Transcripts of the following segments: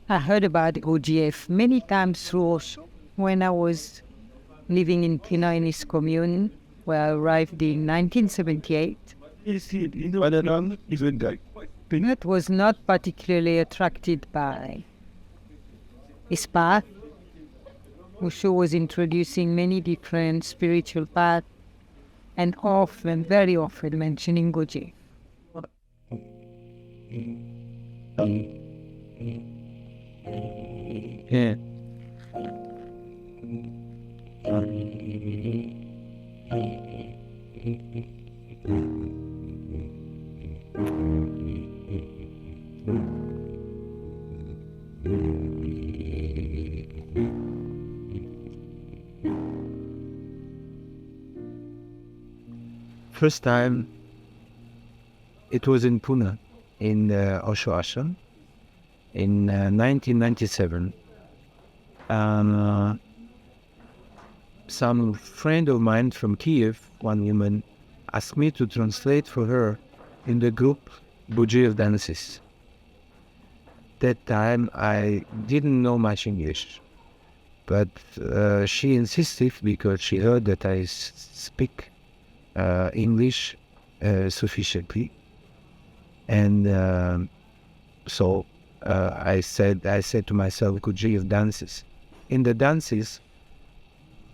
I heard about Gurdjieff many times through Osho when I was living in Pinoy's commune, where I arrived in 1978. But was not particularly attracted by his path. Osho was introducing many different spiritual paths and often, very often, mentioning Gurdjieff. Yeah. First time, it was in Pune, in Osho Ashram, in 1997. Some friend of mine from Kiev, one woman, asked me to translate for her in the group Gurdjieff dances. That time I didn't know much English, but she insisted because she heard that I speak English sufficiently, and so I said to myself, Gurdjieff dances. In the dances,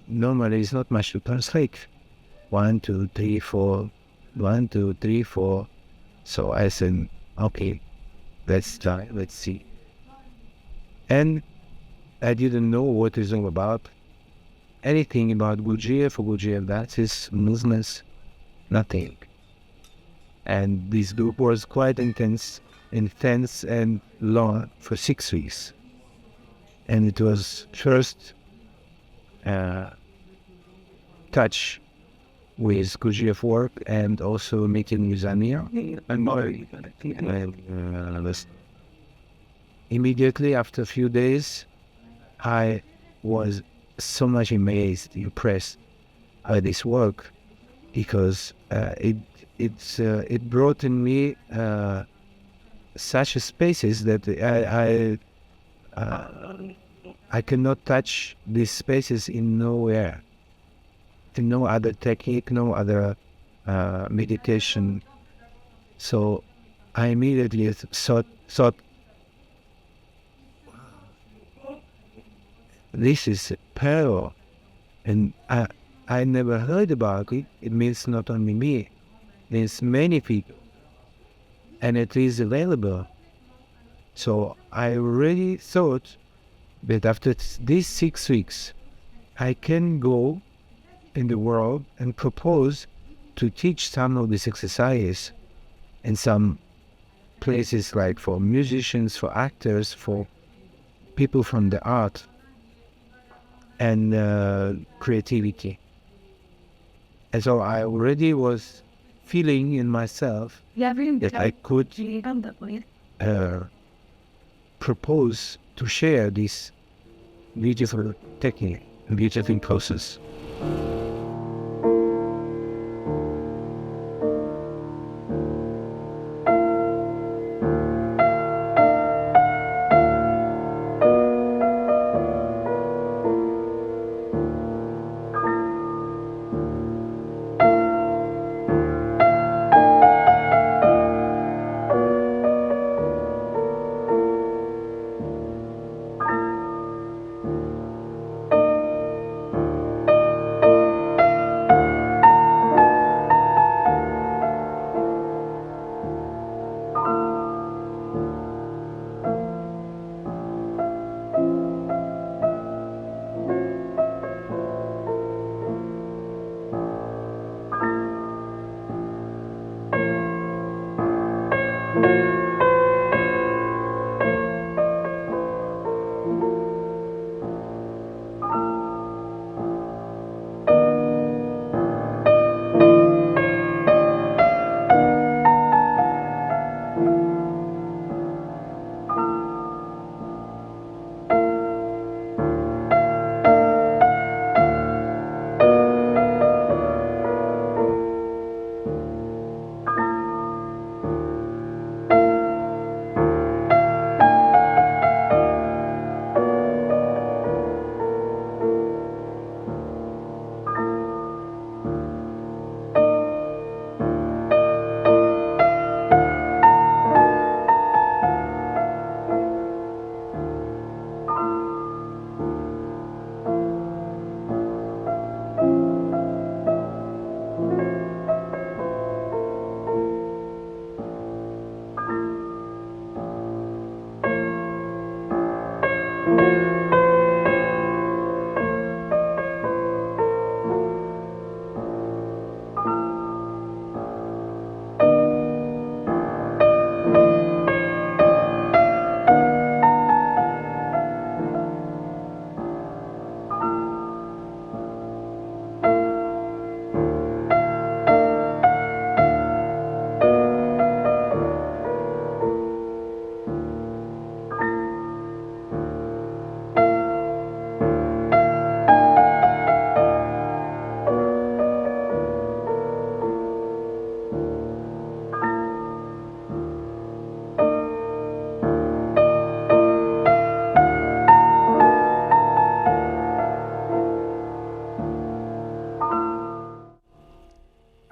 normally it's not much to translate. 1, 2, 3, 4. 1, 2, 3, 4. So I said, okay, let's try, let's see. And I didn't know what it's all about. Anything about Gurdjieff or Gurdjieff dances, movements, nothing. And this group was quite intense and long for 6 weeks. And it was first touch with Gurdjieff work and also meeting with Amir. Immediately after a few days, I was so much amazed, impressed by this work because it brought in me such spaces that I cannot touch these spaces in nowhere. No other technique, no other meditation. So I immediately thought, this is parallel, and I never heard about it. It means not only me, it means many people, and it is available. So I already thought that after these 6 weeks, I can go in the world and propose to teach some of these exercises in some places, like for musicians, for actors, for people from the art and creativity. And so I already was feeling in myself that I could propose to share this beautiful technique, beautiful process.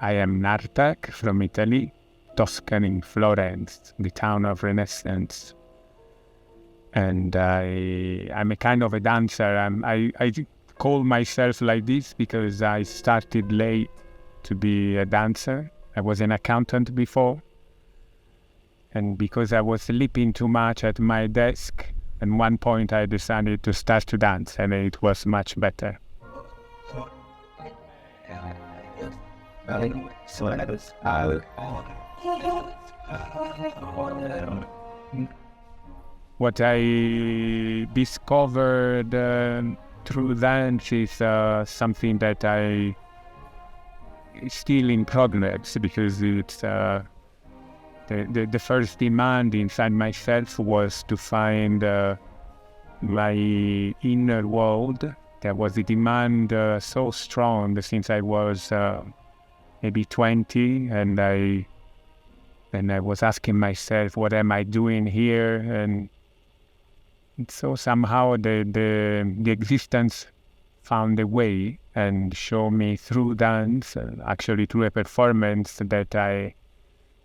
I am Nartak from Italy, Tuscan in Florence, the town of Renaissance. And I'm a kind of a dancer. I call myself like this because I started late to be a dancer. I was an accountant before. And because I was sleeping too much at my desk, at one point I decided to start to dance, and it was much better. What I discovered through dance is something that I is still in progress, because it's the first demand inside myself was to find my inner world. There was a demand so strong since I was maybe 20, and I was asking myself, what am I doing here? And so somehow the existence found a way and showed me through dance, actually through a performance that I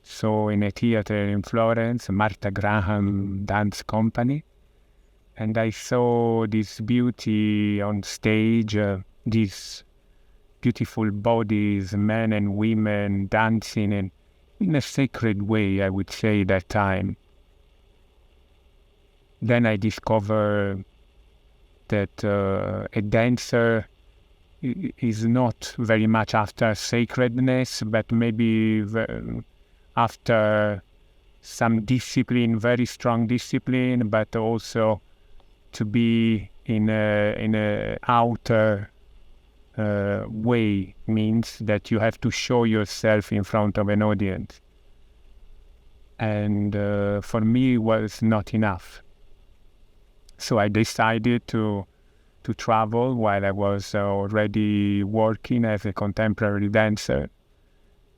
saw in a theater in Florence, Martha Graham Dance Company. And I saw this beauty on stage, these beautiful bodies, men and women dancing in a sacred way, I would say, that time. Then I discovered that a dancer is not very much after sacredness, but maybe after some discipline, very strong discipline, but also to be in a outer way means that you have to show yourself in front of an audience. And for me, it was not enough. So I decided to travel while I was already working as a contemporary dancer.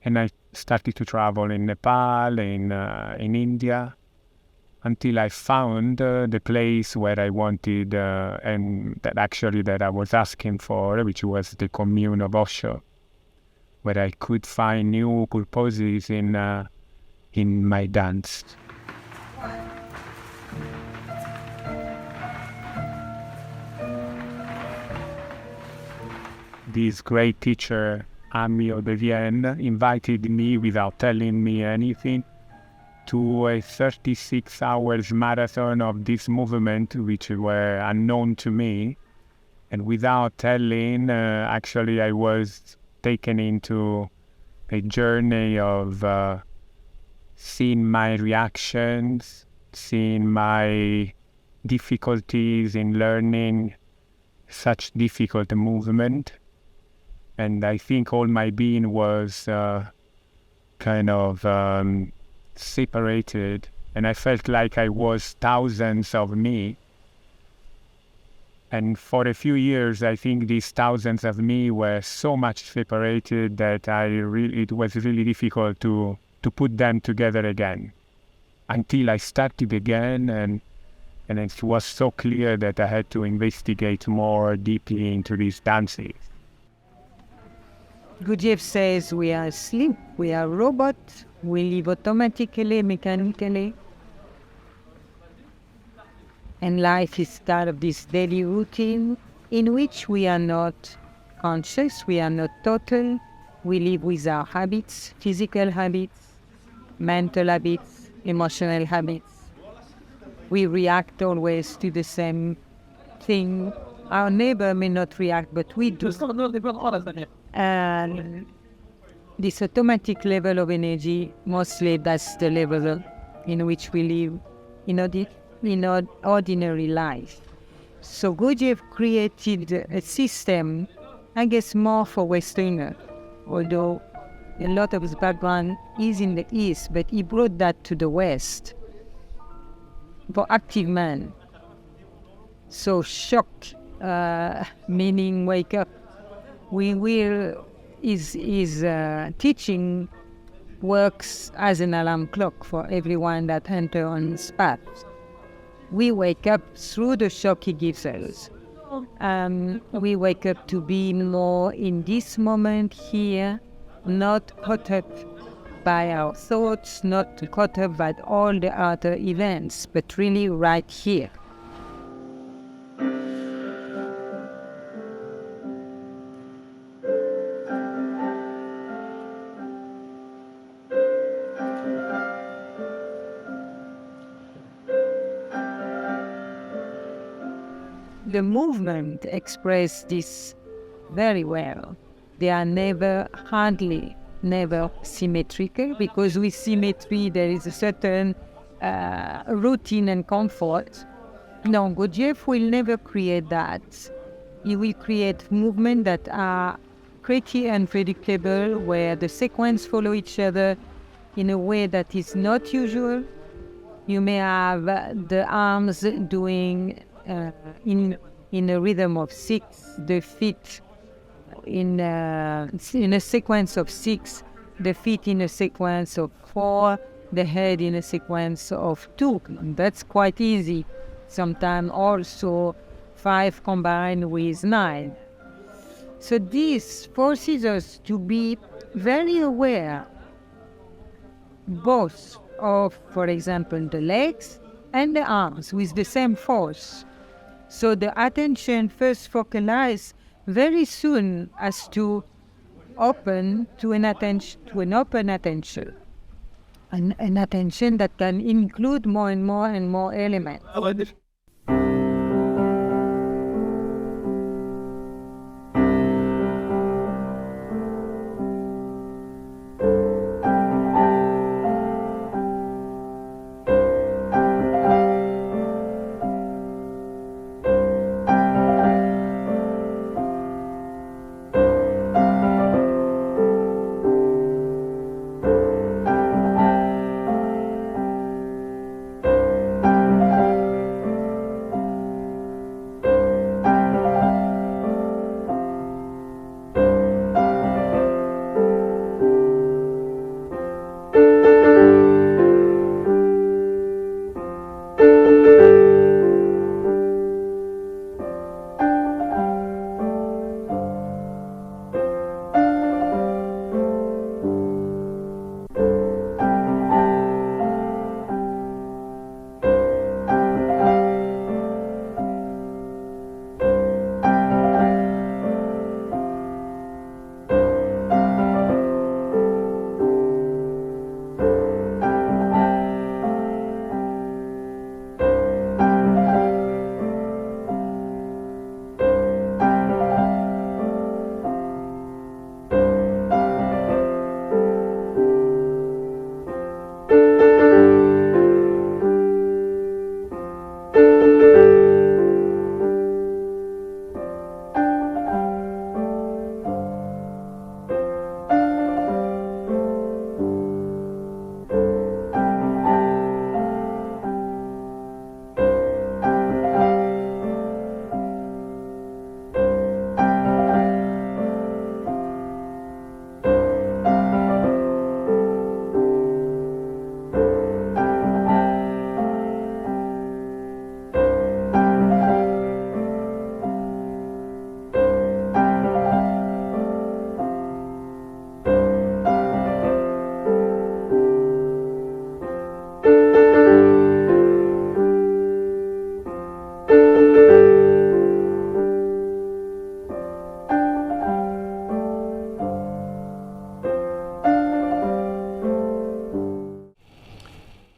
And I started to travel in Nepal, in India, until I found the place where I wanted, and that I was asking for, which was the commune of Osho, where I could find new purposes in my dance. This great teacher, Amio de Vienne, invited me without telling me anything to a 36 hours marathon of this movement, which were unknown to me. And without telling, actually I was taken into a journey of seeing my reactions, seeing my difficulties in learning such difficult movement. And I think all my being was kind of separated, and I felt like I was thousands of me. And for a few years, I think these thousands of me were so much separated that it was really difficult to put them together again, until I started again, and it was so clear that I had to investigate more deeply into these dances. Gurdjieff says we are asleep, we are robots, we live automatically, mechanically. And life is part of this daily routine in which we are not conscious, we are not total. We live with our habits, physical habits, mental habits, emotional habits. We react always to the same thing. Our neighbor may not react, but we do. And this automatic level of energy, mostly that's the level in which we live in ordinary life. So Gurdjieff created a system, I guess more for Westerner, although a lot of his background is in the East, but he brought that to the West for active man. So shock, meaning wake up. His teaching works as an alarm clock for everyone that enters on his path. We wake up through the shock he gives us. We wake up to be more in this moment here, not caught up by our thoughts, not caught up by all the other events, but really right here. The movement expresses this very well. They are hardly never symmetrical, because with symmetry there is a certain routine and comfort. No, Gurdjieff will never create that. He will create movements that are pretty unpredictable, where the sequence follow each other in a way that is not usual. You may have the arms doing in a rhythm of 6, the feet in a sequence of 6, the feet in a sequence of 4, the head in a sequence of 2. That's quite easy. Sometimes also 5 combined with 9. So this forces us to be very aware both of, for example, the legs and the arms with the same force. So the attention first focalized very soon as to open to an open attention, an attention that can include more and more elements.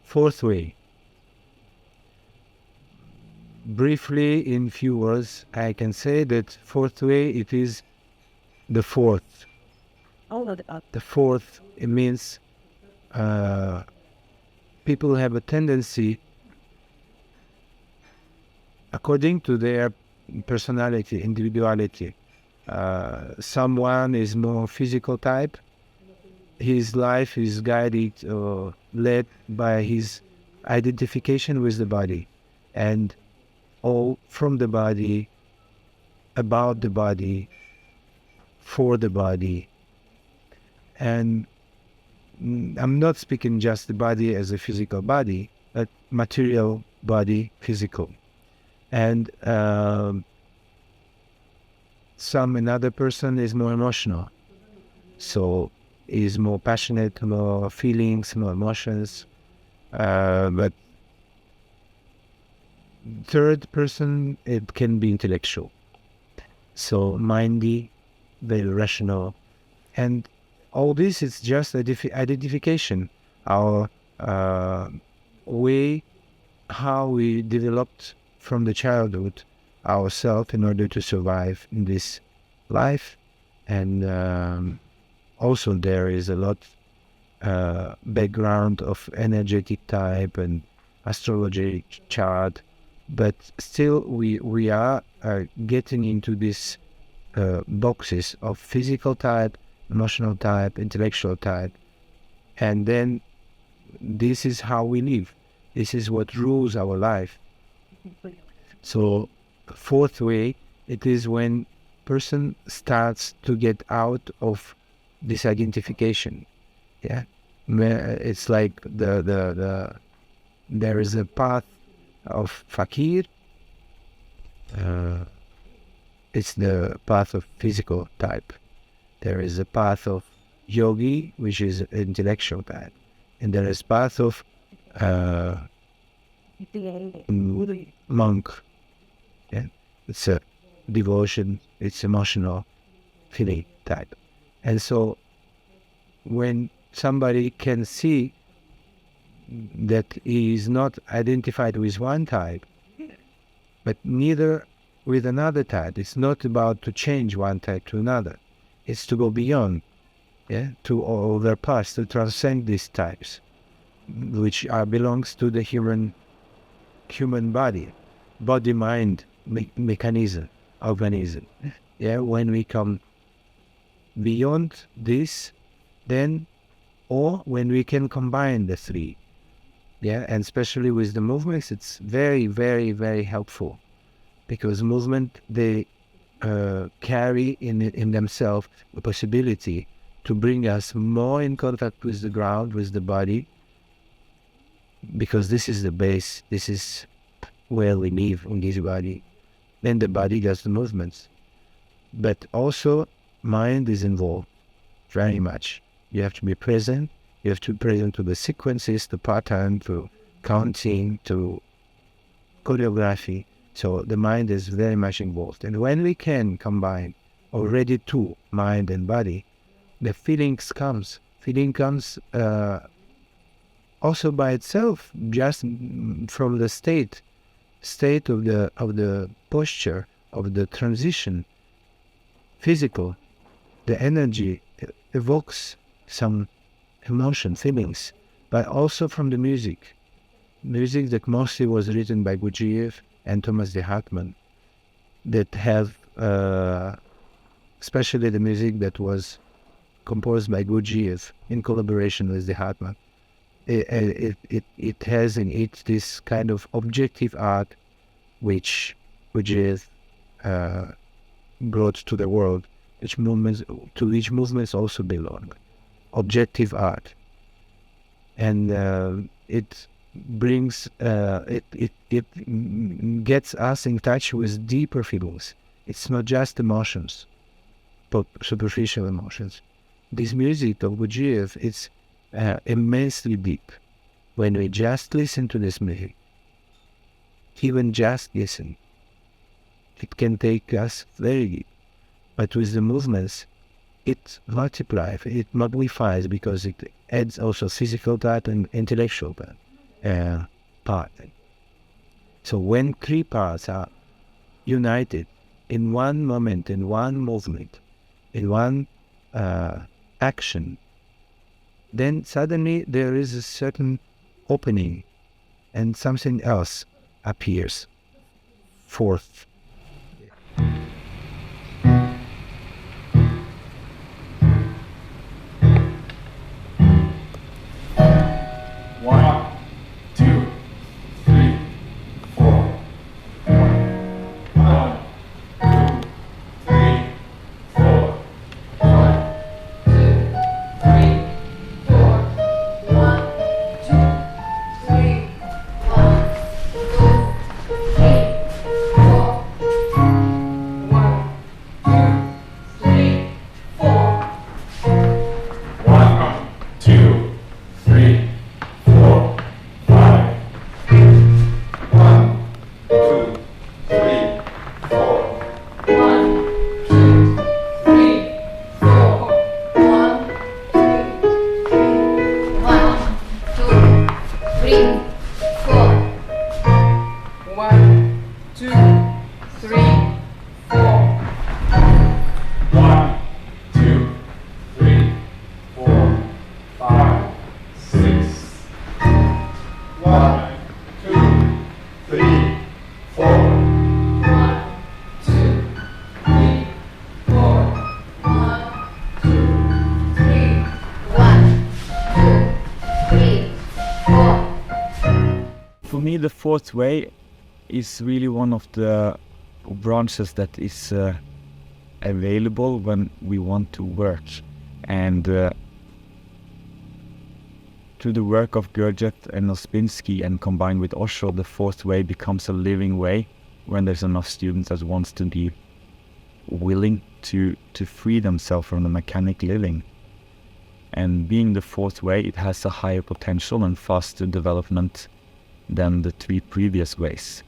Fourth way. Briefly, in few words, I can say that fourth way, it is the fourth. The fourth, it means people have a tendency, according to their personality, individuality. Someone is more physical type. His life is guided or led by his identification with the body, and all from the body, about the body, for the body. And I'm not speaking just the body as a physical body, but material body, physical. And another person is more emotional. So is more passionate, more feelings, more emotions. But third person, it can be intellectual. So mindy, very rational. And all this is just identification, our way, how we developed from the childhood ourselves in order to survive in this life. And also there is a lot background of energetic type and astrology chart, but still we are getting into these boxes of physical type, emotional type, intellectual type, and then this is how we live. This is what rules our life. So fourth way, it is when person starts to get out of this identification. Yeah, it's like there is a path of fakir. It's the path of physical type. There is a path of yogi, which is intellectual type, and there is path of monk. Yeah, it's a devotion. It's emotional feeling type. And so when somebody can see that he is not identified with one type, but neither with another type, it's not about to change one type to another. It's to go beyond, to overpass, to transcend these types, which belongs to the human body-mind mechanism, organism. Yeah, when we come beyond this, then, or when we can combine the three, and especially with the movements, it's very, very, very helpful, because movement, they carry in themselves the possibility to bring us more in contact with the ground, with the body, because this is the base, this is where we live in this body. Then the body does the movements. But also, mind is involved very much. You have to be present. You have to be present to the sequences, the pattern, to counting, to choreography. So the mind is very much involved. And when we can combine already two, mind and body, the feelings comes. Feeling comes also by itself, just from the state of the posture, of the transition, physical. The energy evokes some emotion, feelings, but also from the music. Music that mostly was written by Gurdjieff and Thomas de Hartmann, that have, especially the music that was composed by Gurdjieff in collaboration with de Hartmann. It has in it this kind of objective art which Gurdjieff brought to the world, which movements also belong. Objective art, and it brings it gets us in touch with deeper feelings. It's not just emotions, but superficial emotions. This music of Gurdjieff is immensely deep. When we just listen to this music, even just listen, it can take us very deep. But with the movements, it multiplies, it magnifies, because it adds also physical part and intellectual part. So when three parts are united in one moment, in one movement, in one action, then suddenly there is a certain opening and something else appears forth. the fourth way is really one of the branches that is available when we want to work. And through the work of Gurdjieff and Ospinski and combined with Osho, the fourth way becomes a living way when there's enough students that wants to be willing to free themselves from the mechanic living. And being the fourth way, it has a higher potential and faster development than the three previous ways.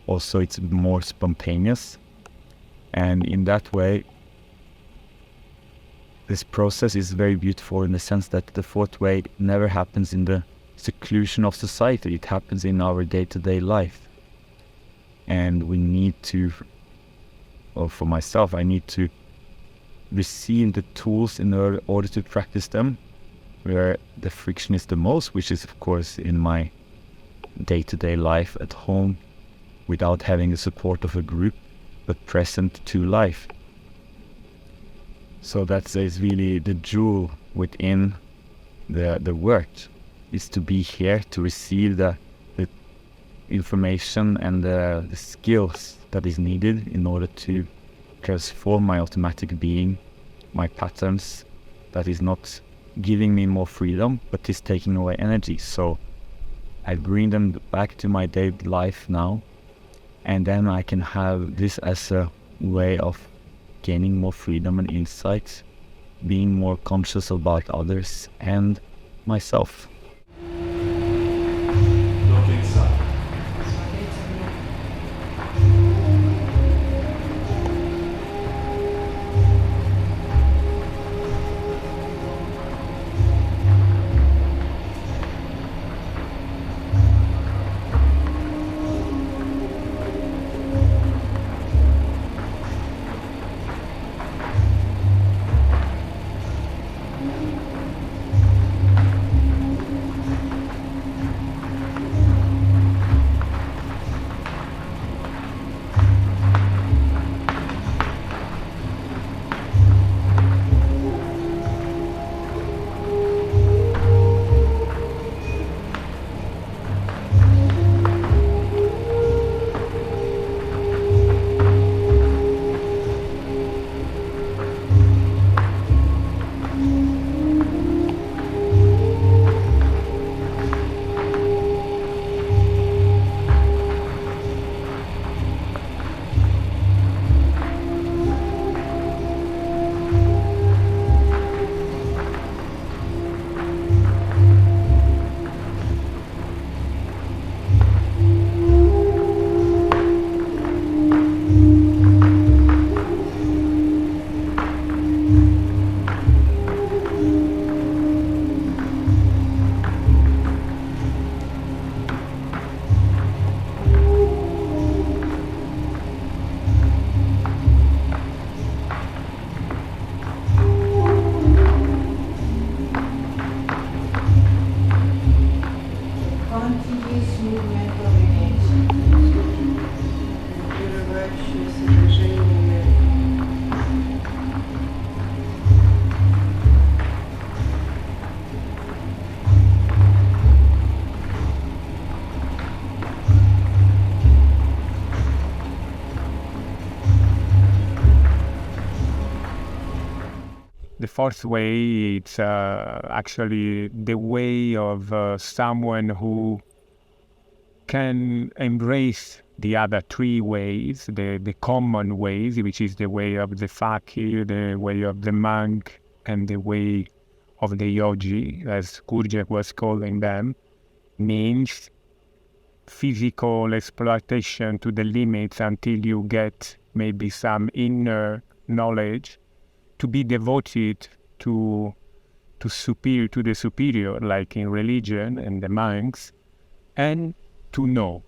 Also, it's more spontaneous, and in that way, this process is very beautiful in the sense that the fourth way never happens in the seclusion of society. It happens in our day-to-day life. And we need to, or for myself, I need to receive the tools in order to practice them, where the friction is the most, which is of course in my day-to-day life at home, without having the support of a group, but present to life. So that is really the jewel within the work, is to be here to receive the information and the skills that is needed in order to transform my automatic being, my patterns, that is not giving me more freedom, but is taking away energy. So I bring them back to my daily life now, and then I can have this as a way of gaining more freedom and insight, being more conscious about others and myself. Look inside. The fourth way, it's actually the way of someone who can embrace the other three ways, the common ways, which is the way of the fakir, the way of the monk, and the way of the yogi, as Gurdjieff was calling them, means physical exploitation to the limits until you get maybe some inner knowledge, to be devoted to the superior, like in religion and the monks, and to know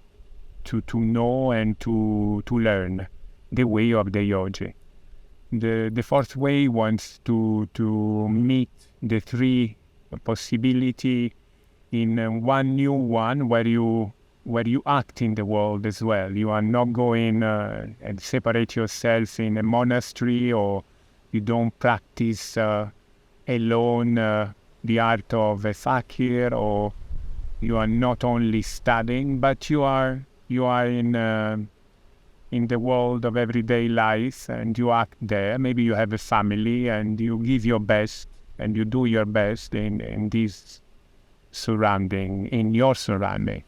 and to learn the way of the yogi. The fourth way wants to meet the three possibility in one new one where you act in the world as well. You are not going and separate yourself in a monastery, or you don't practice alone the art of a fakir, or You are not only studying, but you are in the world of everyday life, and you act there. Maybe you have a family, and you give your best, and you do your best in this surrounding, in your surrounding.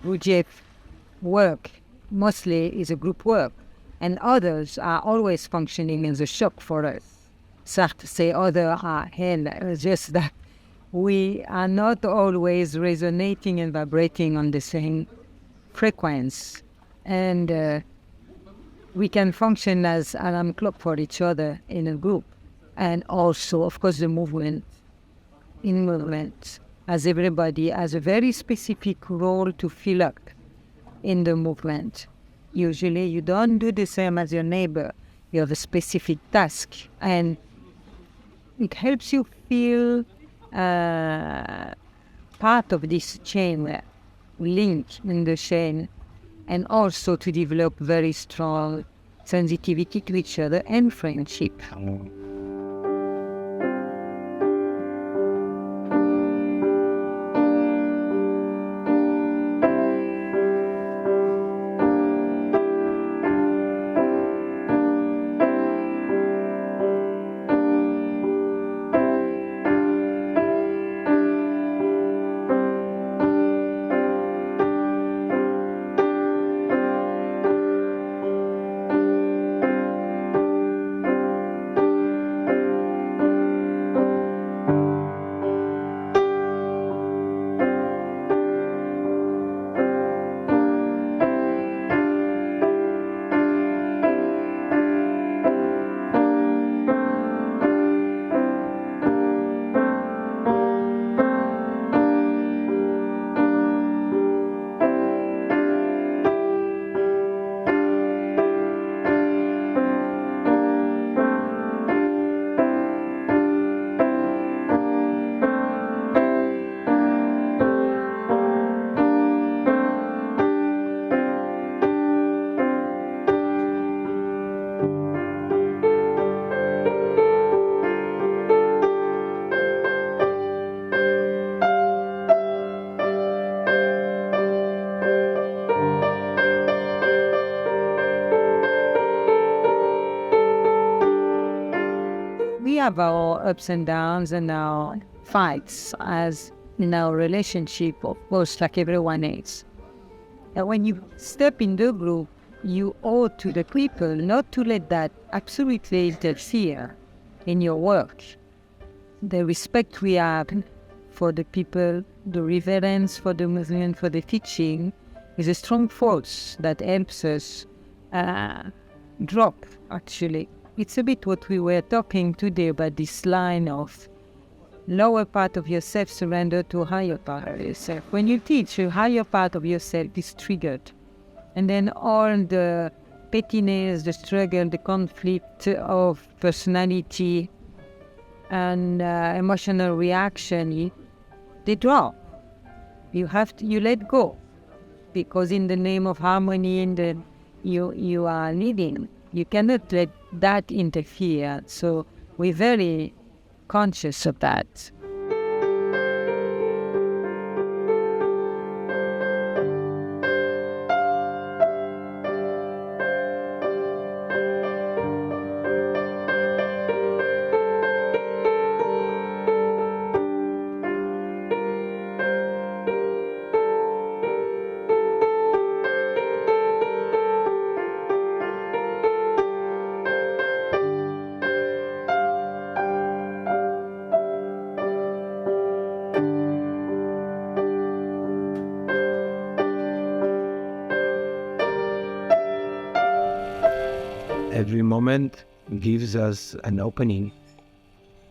Gurdjieff work mostly is a group work, and others are always functioning as a shock for us. Sartre say others are hell, just that we are not always resonating and vibrating on the same frequency. And we can function as alarm clock for each other in a group. And also, of course, the movement. In movement, as everybody has a very specific role to fill up in the movement. Usually you don't do the same as your neighbor. You have a specific task, and it helps you feel part of this chain, link in the chain, and also to develop very strong sensitivity to each other and friendship. We have our ups and downs and our fights as in our relationship, of course, like everyone else. And when you step in the group, you owe to the people not to let that absolutely interfere in your work. The respect we have for the people, the reverence for the movement, for the teaching, is a strong force that helps us drop, actually. It's a bit what we were talking today about this line of lower part of yourself surrender to higher part of yourself. When you teach, a higher part of yourself is triggered. And then all the pettiness, the struggle, the conflict of personality and emotional reaction, they drop. You let go. Because in the name of harmony, you are leading. You cannot let that interfere. So we're very conscious of that. every moment gives us an opening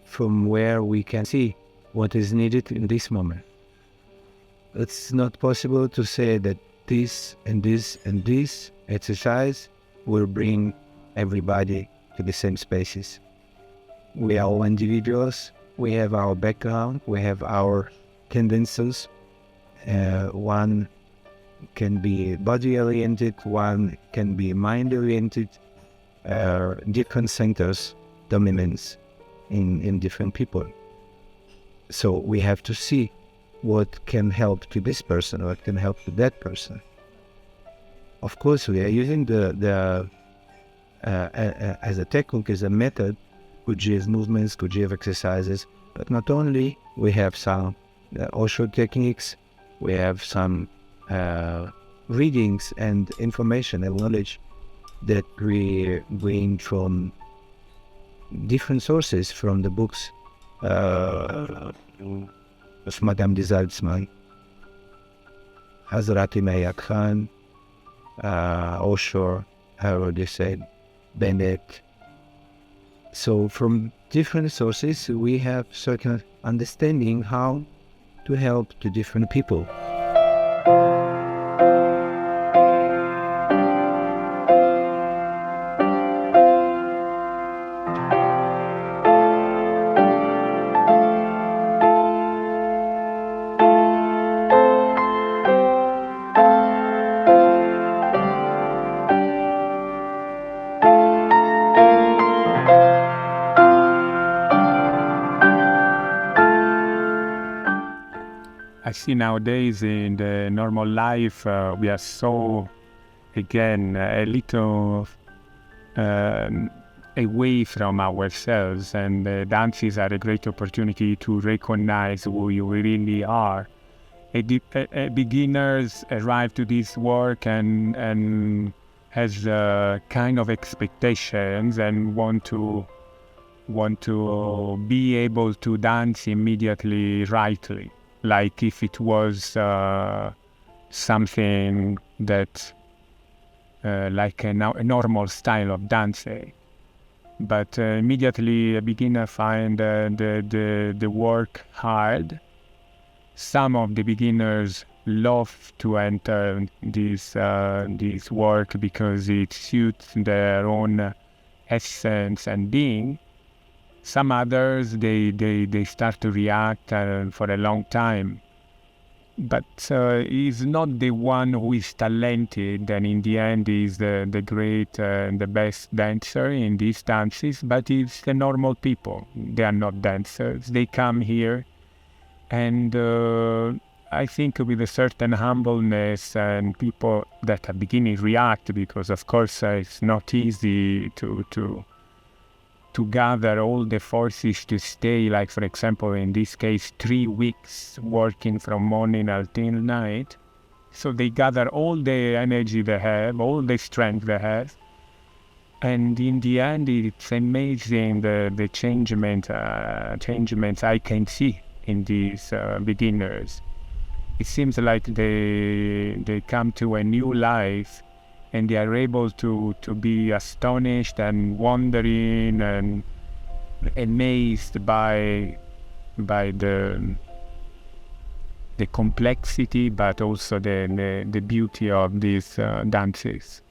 from where we can see what is needed in this moment. It's not possible to say that this and this and this exercise will bring everybody to the same spaces. We are all individuals, we have our background, we have our tendencies. One can be body-oriented, one can be mind-oriented. Different centers dominance in different people. So we have to see what can help to this person, what can help to that person. Of course, we are using the as a technique, as a method, Gurdjieff movements, Gurdjieff exercises. But not only, we have some Osho techniques, we have some readings and information and knowledge that we bring from different sources, from the books of Madame de Salzman, Hazrat Imam Khan, Osho, how they said, Bennett. So from different sources, we have certain understanding how to help to different people. I see nowadays in the normal life, we are so, again, a little away from ourselves, and dances are a great opportunity to recognize who you really are. Beginners arrive to this work and has kind of expectations and want to be able to dance immediately rightly. Like if it was something that, like a normal style of dancing. But immediately a beginner find the work hard. Some of the beginners love to enter this work because it suits their own essence and being. Some others, they start to react for a long time. But he's not the one who is talented, and in the end is the great and the best dancer in these dances, but it's the normal people. They are not dancers. They come here, and I think with a certain humbleness, and people that are beginning react, because of course it's not easy to gather all the forces to stay, like for example in this case 3 weeks working from morning until night. So they gather all the energy they have, all the strength they have, and in the end it's amazing the changements I can see in these beginners. It seems like they come to a new life, and they are able to be astonished and wondering and amazed by the complexity, but also the beauty of these dances.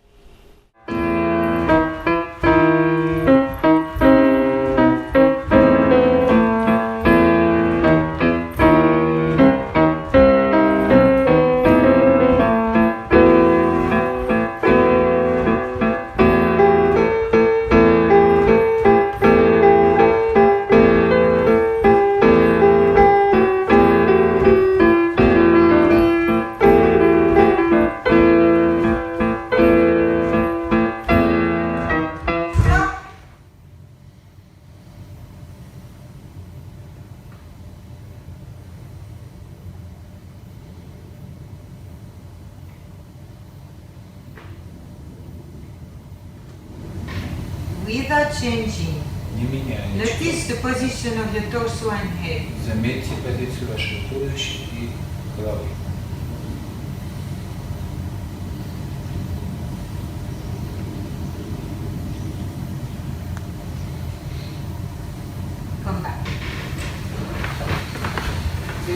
Without changing, notice the position of your torso and head. Заметьте позицию вашего туловища и головы.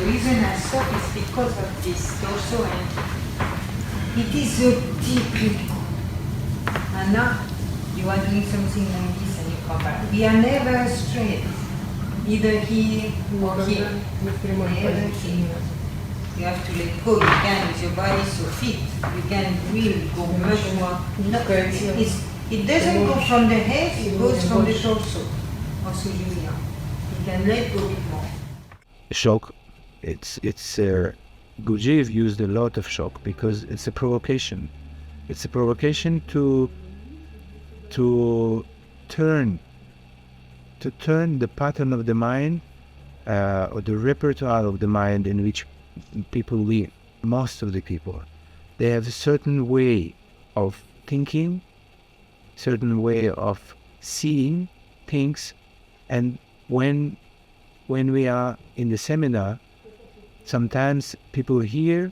the reason I stop is because of this torso, and it is so deeply. And now you are doing something like this and you come back. We are never straight, either here or here. Never here. You have to let go. You can, with your body so fit, you can really go much more. No, it doesn't go from the head, it goes from the torso. Also, you can let go a bit more. Shock, Gurdjieff used a lot of shock because it's a provocation. It's a provocation to turn the pattern of the mind or the repertoire of the mind in which people live. Most of the people, they have a certain way of thinking, certain way of seeing things, and when we are in the seminar, sometimes people hear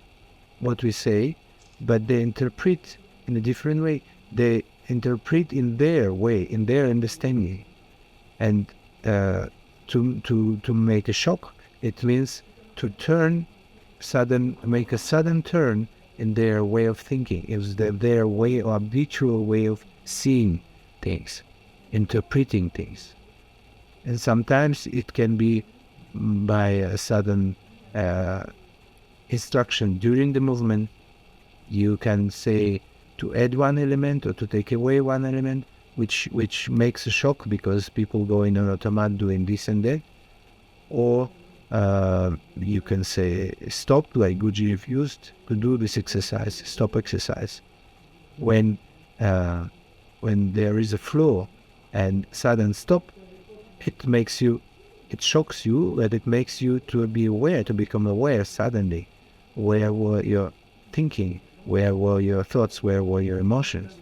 what we say, but they interpret in a different way. They interpret in their way, in their understanding. And to make a shock, it means to make a sudden turn in their way of thinking. It's their way or habitual way of seeing things, interpreting things. And sometimes it can be by a sudden instruction during the movement. You can say to add one element or to take away one element, which makes a shock because people go in an automatic doing this and that. Or you can say stop, like Gurdjieff used to do this exercise, stop exercise. When there is a flow and sudden stop, it shocks you, but it makes you to be aware, to become aware suddenly. Where were your thinking? Where were your thoughts? Where were your emotions?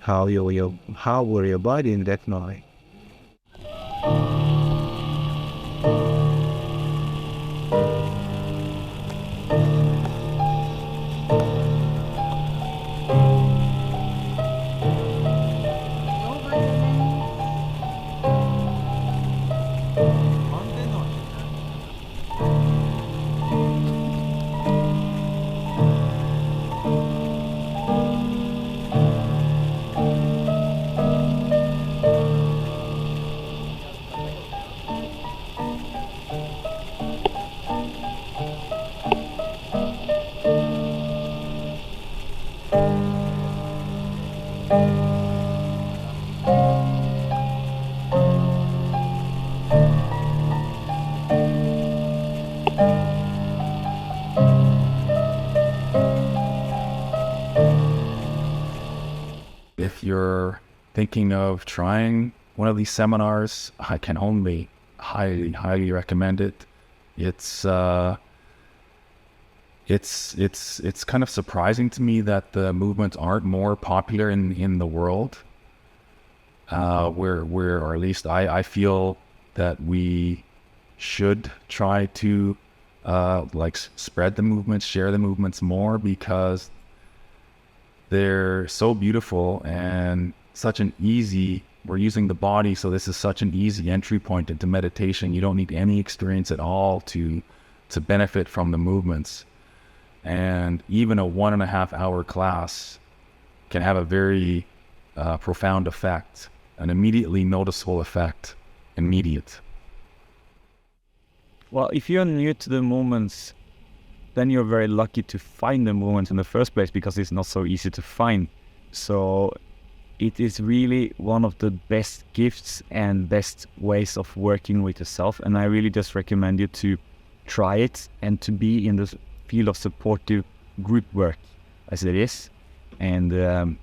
How were your body in that moment? If you're thinking of trying one of these seminars, I can only highly recommend it. It's kind of surprising to me that the movements aren't more popular in the world. Or at least I feel that we should try to spread the movements, share the movements more, because they're so beautiful and we're using the body, so this is such an easy entry point into meditation. You don't need any experience at all to benefit from the movements. And even a 1.5 hour class can have a very profound effect, an immediately noticeable effect, immediate. Well, if you're new to the movements, then you're very lucky to find the movement in the first place, because it's not so easy to find. So it is really one of the best gifts and best ways of working with yourself. And I really just recommend you to try it and to be in the field of supportive group work as it is. And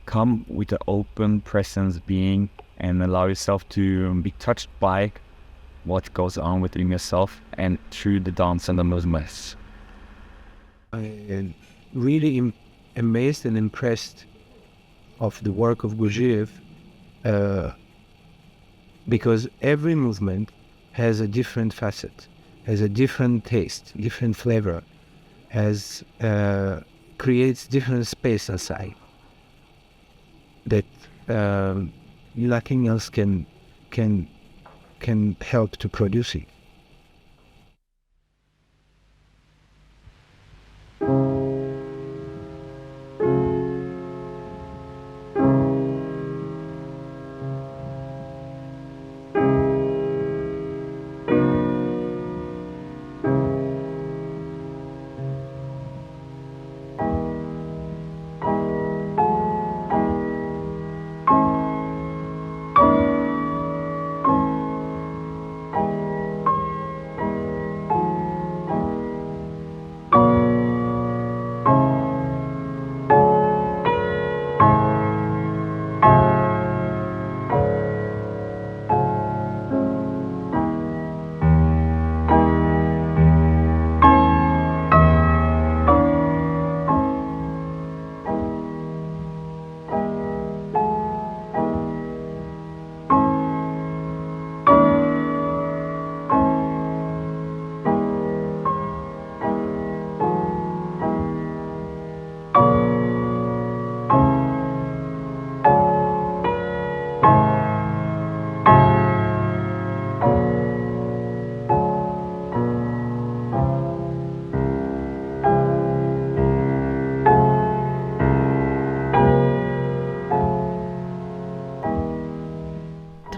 come with an open presence being and allow yourself to be touched by what goes on within yourself and through the dance and the movements. I am really amazed and impressed of the work of Gurdjieff, because every movement has a different facet, has a different taste, different flavor, creates different space inside that nothing else can help to produce it.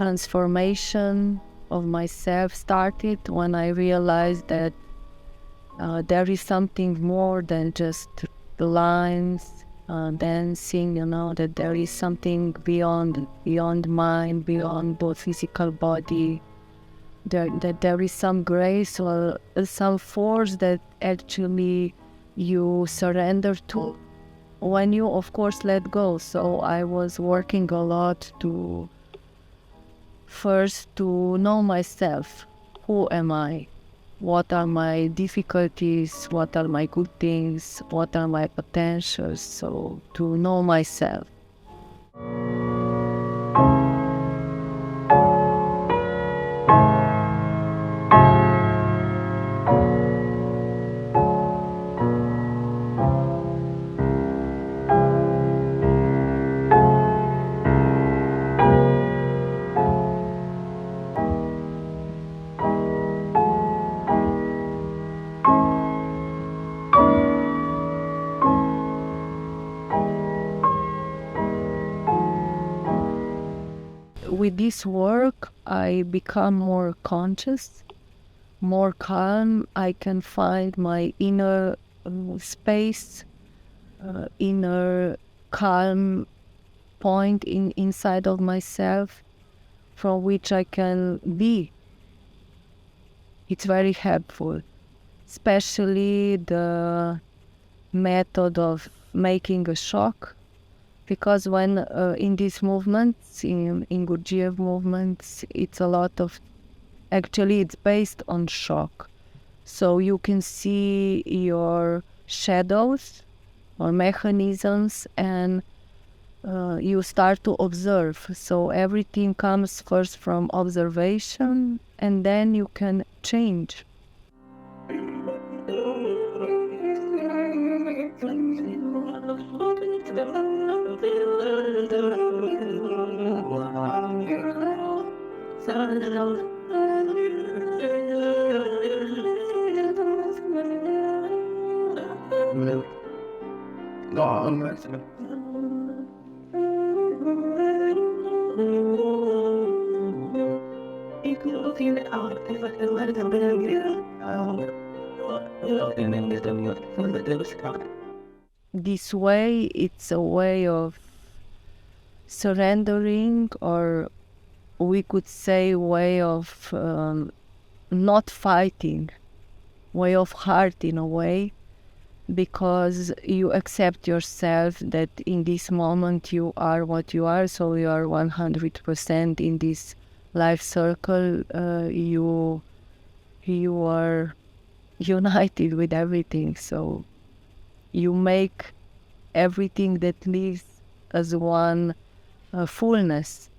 transformation of myself started when I realized that there is something more than just the lines, dancing, that there is something beyond mind, beyond the physical body, that there is some grace or some force that actually you surrender to when you, of course, let go. So I was working a lot to know myself. Who am I? What are my difficulties? What are my good things? What are my potentials? So to know myself. With this work, I become more conscious, more calm. I can find my inner space, inner calm point inside of myself from which I can be. It's very helpful, especially the method of making a shock. Because when in these movements, in Gurdjieff movements, it's a lot of, actually it's based on shock. So you can see your shadows or mechanisms and you start to observe. So everything comes first from observation and then you can change. This way, it's a way of surrendering, or we could say way of not fighting, way of heart in a way, because you accept yourself that in this moment you are what you are, so you are 100% in this life circle. You are united with everything, so you make everything that lives as one fullness.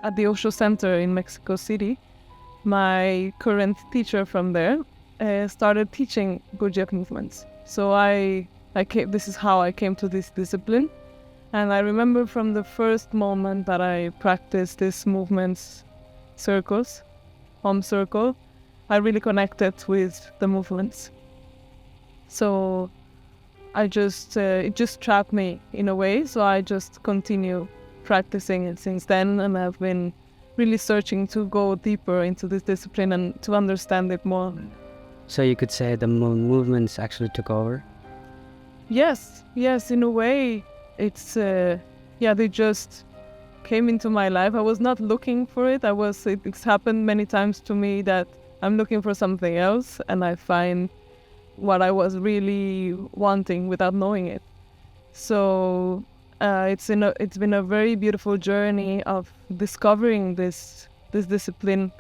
at the Osho Center in Mexico City, my current teacher from there started teaching Gurdjieff movements. So this is how I came to this discipline. And I remember from the first moment that I practiced these movements, circles, home circle, I really connected with the movements. So it just trapped me in a way. So I just continue practicing it since then. And I've been really searching to go deeper into this discipline and to understand it more. So you could say the movements actually took over? Yes, in a way. It's, they just came into my life. I was not looking for it. It's happened many times to me that I'm looking for something else and I find what I was really wanting without knowing it. So it's been a very beautiful journey of discovering this discipline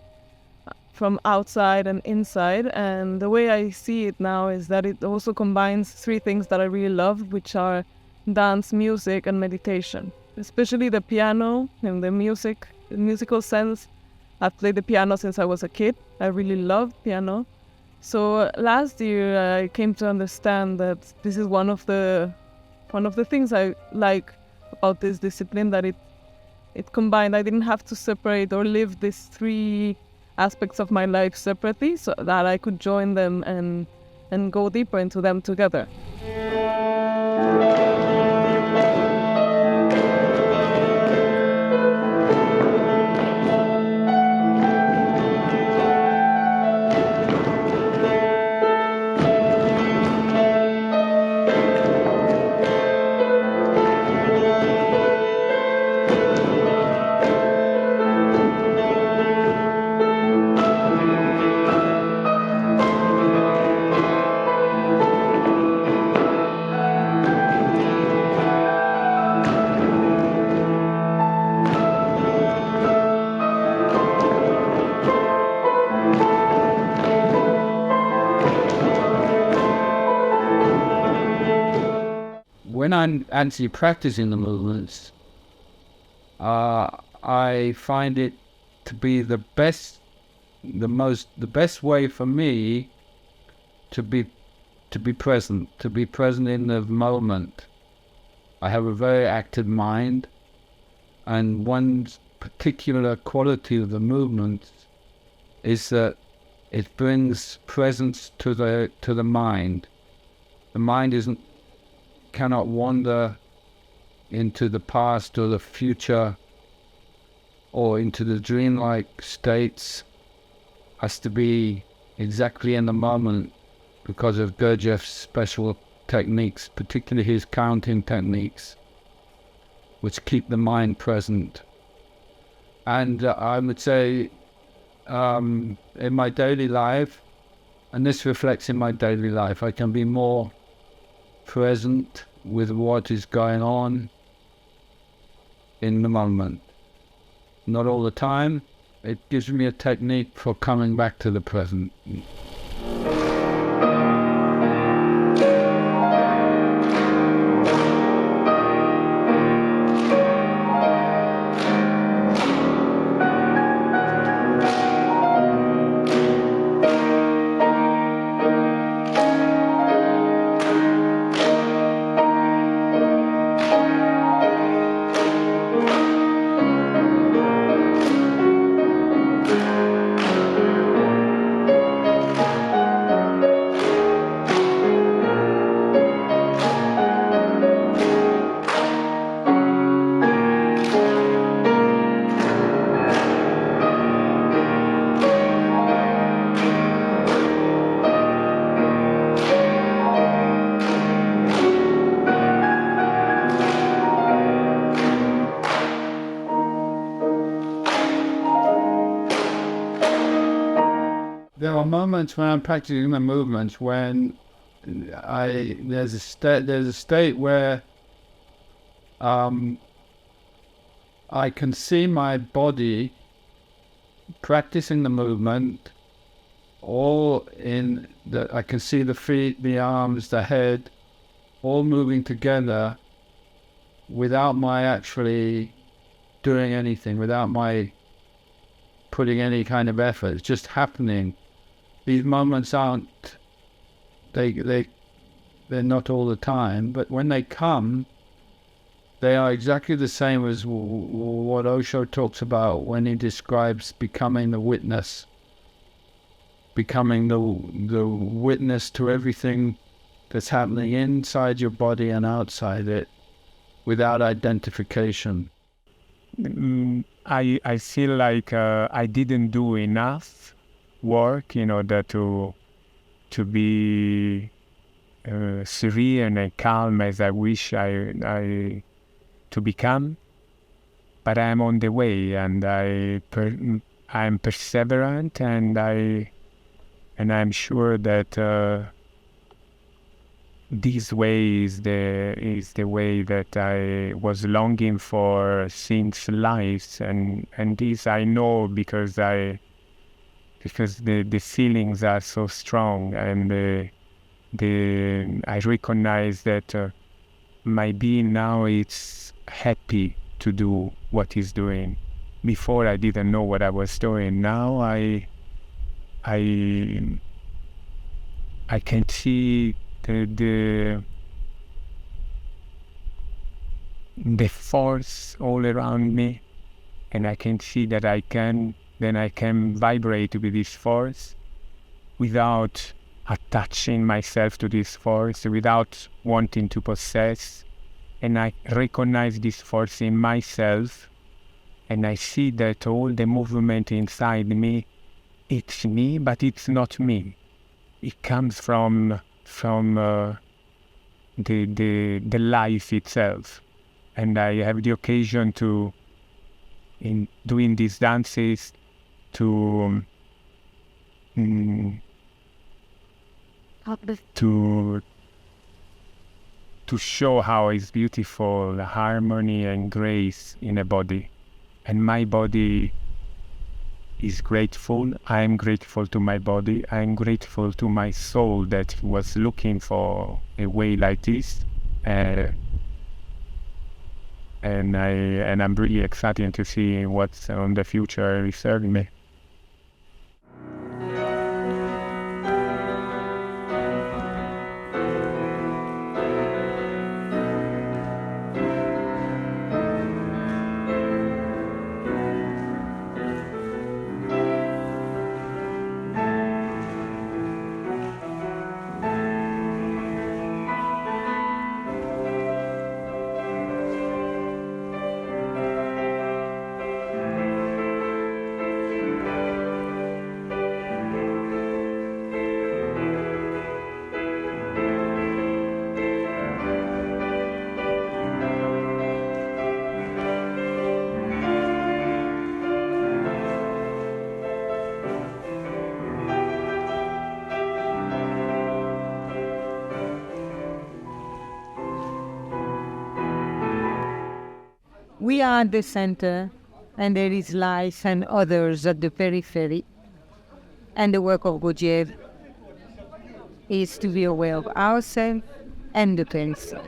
from outside and inside. And the way I see it now is that it also combines three things that I really love, which are dance, music, and meditation. Especially the piano and the musical sense. I've played the piano since I was a kid. I really love piano. So last year I came to understand that this is one of the things I like about this discipline, that it combined. I didn't have to separate or live these three aspects of my life separately, so that I could join them and go deeper into them together. When I'm actually practicing the movements, I find it to be the best way for me to be present in the moment. I have a very active mind, and one particular quality of the movement is that it brings presence to the mind. The mind cannot wander into the past or the future or into the dreamlike states. Has to be exactly in the moment because of Gurdjieff's special techniques, particularly his counting techniques, which keep the mind present. And I would say in my daily life, and this reflects in my daily life, I can be more present with what is going on in the moment. Not all the time. It gives me a technique for coming back to the present. There are moments when I'm practicing the movements when there's a state where I can see my body practicing the movement, I can see the feet, the arms, the head, all moving together without my actually doing anything, without my putting any kind of effort. It's just happening. These moments aren't, they're not all the time, but when they come, they are exactly the same as what Osho talks about when he describes becoming the witness. Becoming the witness to everything that's happening inside your body and outside it without identification. I feel like I didn't do enough work in order to be serene and calm as I wish I to become, but I am on the way, and I'm perseverant, and I'm sure that this way is the way that I was longing for since life, and this I know because the feelings are so strong, and I recognize that my being now is happy to do what he's doing. Before I didn't know what I was doing. Now I can see the force all around me, and I can see that I can vibrate with this force without attaching myself to this force, without wanting to possess. And I recognize this force in myself, and I see that all the movement inside me, it's me, but it's not me. It comes from the life itself. And I have the occasion to, in doing these dances, to show how it's beautiful, harmony and grace in a body. And my body is grateful. I am grateful to my body. I am grateful to my soul that was looking for a way like this. And I'm really excited to see what's on the future reserving me. We are at the center, and there is life and others at the periphery. And the work of Gurdjieff is to be aware of ourselves and the person.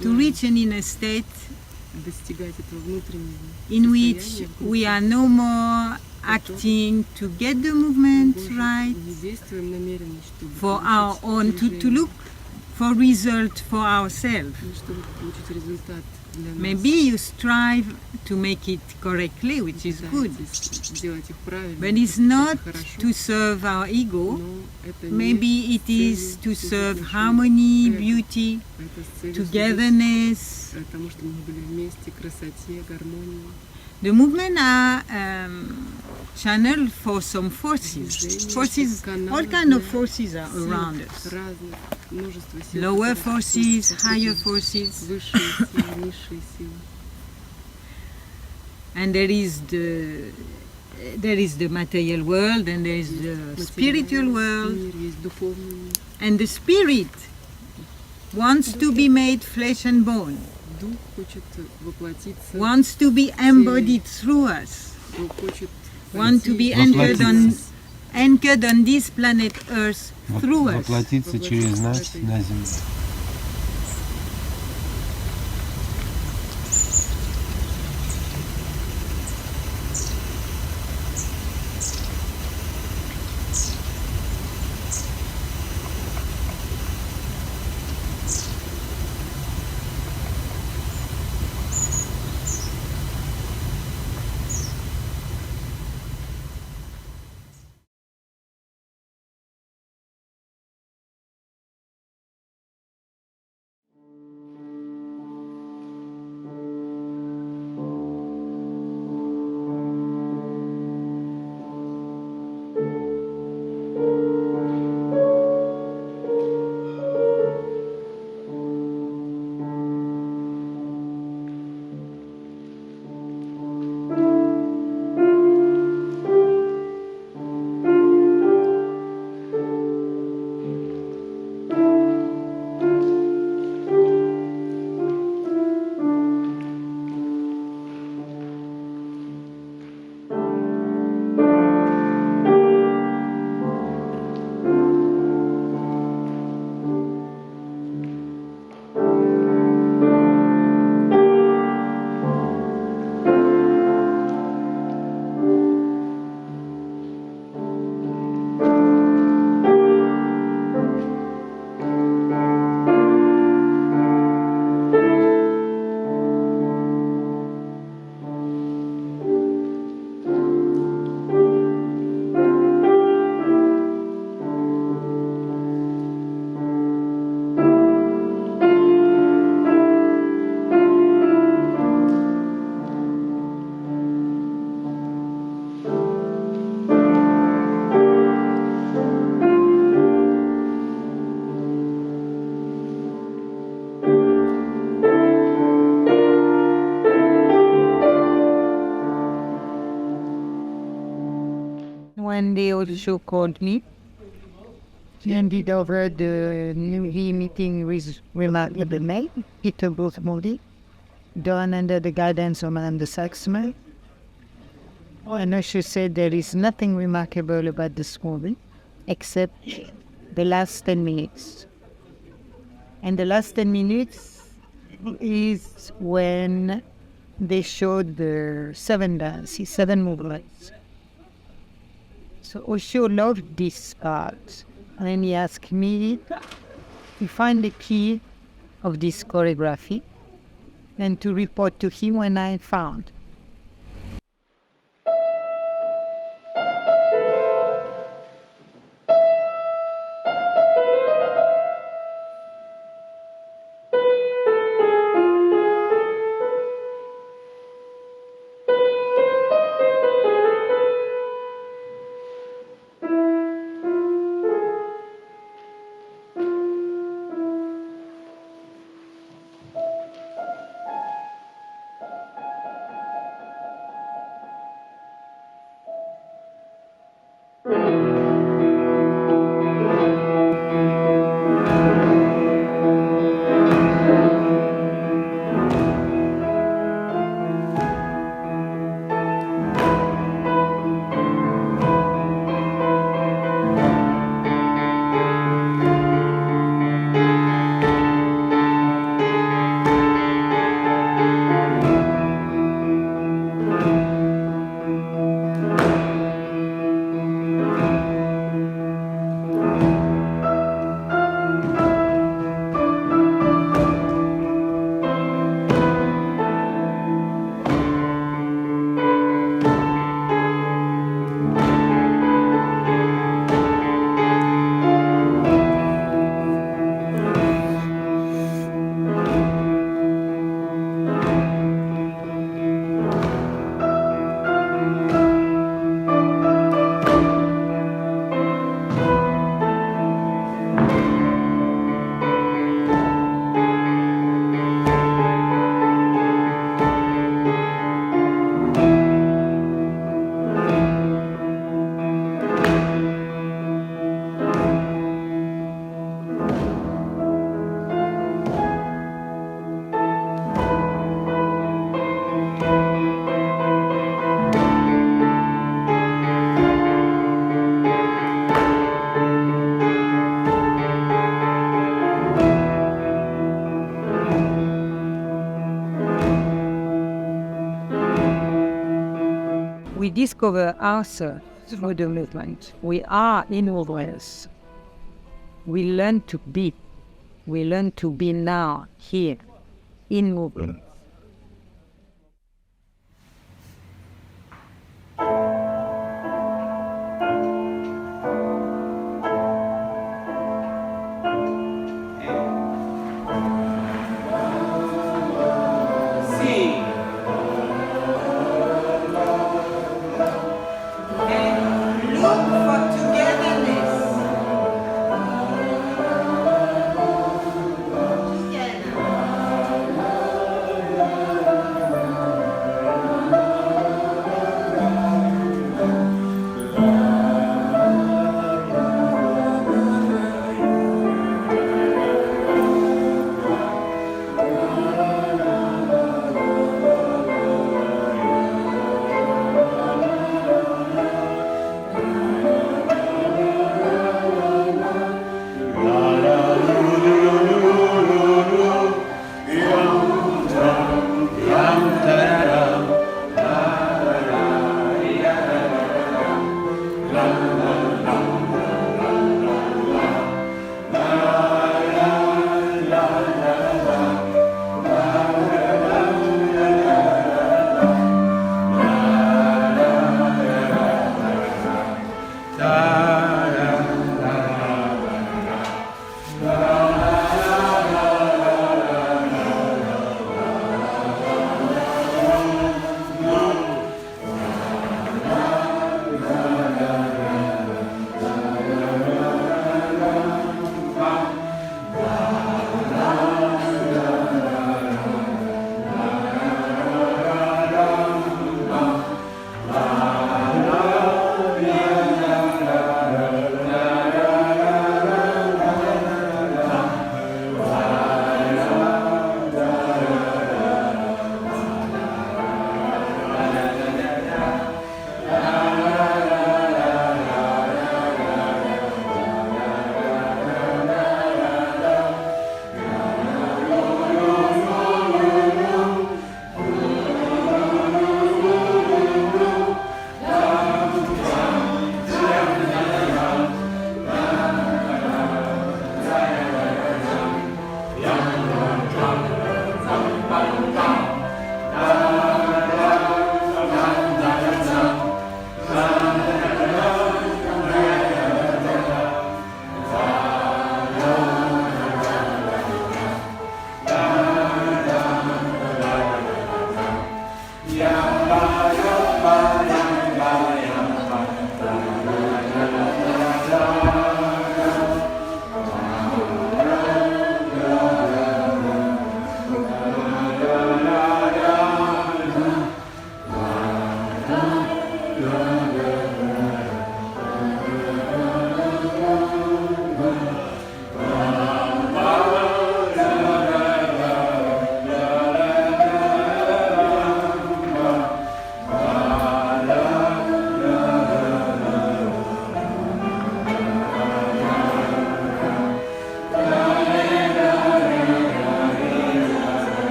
To reach an inner state in which we are no more acting to get the movement right for our own, to look for result for ourselves. Maybe you strive to make it correctly, which is good, but it's not to serve our ego. Maybe it is to serve harmony, beauty, togetherness. The movement are channel for some forces. Forces, all kind of forces are around us. Lower forces, higher forces. And there is the material world, and there is the spiritual world. And the spirit wants to be made flesh and bone, wants to be embodied through us, wants to be anchored on this planet Earth through us. Воплотиться через нас на землю. When they also called me and did over the newly meeting with remarkable men, Peter Booth Moody, done under the guidance of Madame de Saxman. And Osho said there is nothing remarkable about this movie except the last 10 minutes. And the last 10 minutes is when they showed the 7 dances, 7 movements. So Osho loved this part, and then he asked me to find the key of this choreography and to report to him when I found. discover ourselves through the movement. We are in movements. We learn to be. We learn to be now, here, in movement.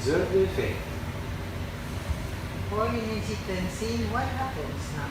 Observe the effect. Pouring in it and seeing what happens now.